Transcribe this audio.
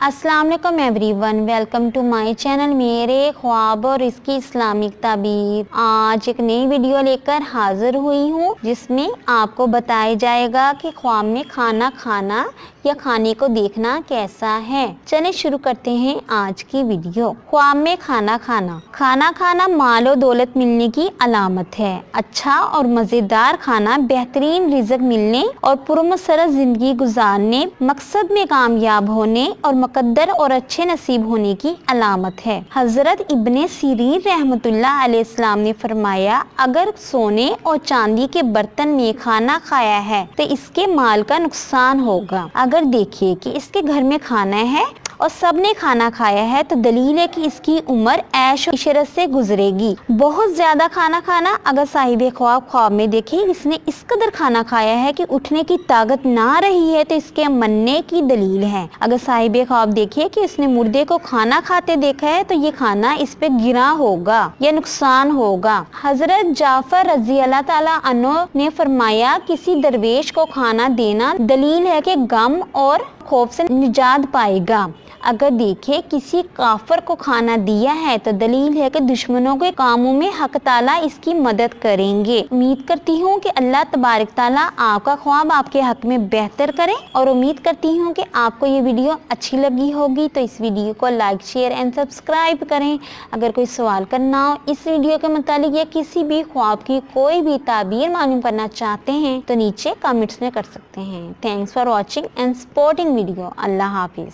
अस्सलाम वालेकुम everyone, welcome to my channel मेरे ख्वाब और इसकी इस्लामिक ताबीर। आज एक नई वीडियो लेकर हाजिर हुई हूँ जिसमें आपको बताया जाएगा कि ख्वाब में खाना खाना या खाने को देखना कैसा है। चलिए शुरू करते हैं आज की वीडियो। ख्वाब में खाना खाना। खाना खाना माल और दौलत मिलने की अलामत है। अच्छा और मज़ेदार खाना बेहतरीन रिज़्क मिलने और पुरमसरत ज़िंदगी गुजारने, मकसद में कामयाब होने और मुकद्दर और अच्छे नसीब होने की अलामत है। हज़रत इब्ने सीरीन रहमतुल्लाह अलैहिस्सलाम ने फरमाया, अगर सोने और चांदी के बर्तन में खाना खाया है तो इसके माल का नुकसान होगा। अगर देखिए कि इसके घर में खाना है और सबने खाना खाया है तो दलील है कि इसकी उम्र ऐश और इशरत से गुजरेगी। बहुत ज्यादा खाना खाना, अगर साहिब ख्वाब में देखे इसने इस कदर खाना खाया है कि उठने की ताकत ना रही है तो इसके मरने की दलील है। अगर साहिब ख्वाब देखे कि इसने मुर्दे को खाना खाते देखा है तो ये खाना इस पे गिरा होगा या नुकसान होगा। हजरत जाफर रजी अल्लाह ताला अन्हु ने फरमाया, किसी दरवेश को खाना देना दलील है कि गम और खौफ से निजात पाएगा। अगर देखे किसी काफर को खाना दिया है तो दलील है कि दुश्मनों के कामों में हक ताला इसकी मदद करेंगे। उम्मीद करती हूँ कि अल्लाह तबारक ताला आपका ख्वाब आपके हक में बेहतर करे और उम्मीद करती हूँ कि आपको ये वीडियो अच्छी लगी होगी। तो इस वीडियो को लाइक शेयर एंड सब्सक्राइब करें। अगर कोई सवाल करना हो इस वीडियो के मुतालिक या किसी भी ख्वाब की कोई भी ताबीर मालूम करना चाहते हैं तो नीचे कमेंट्स में कर सकते हैं। Thanks for watching and supporting video. Allah Hafiz.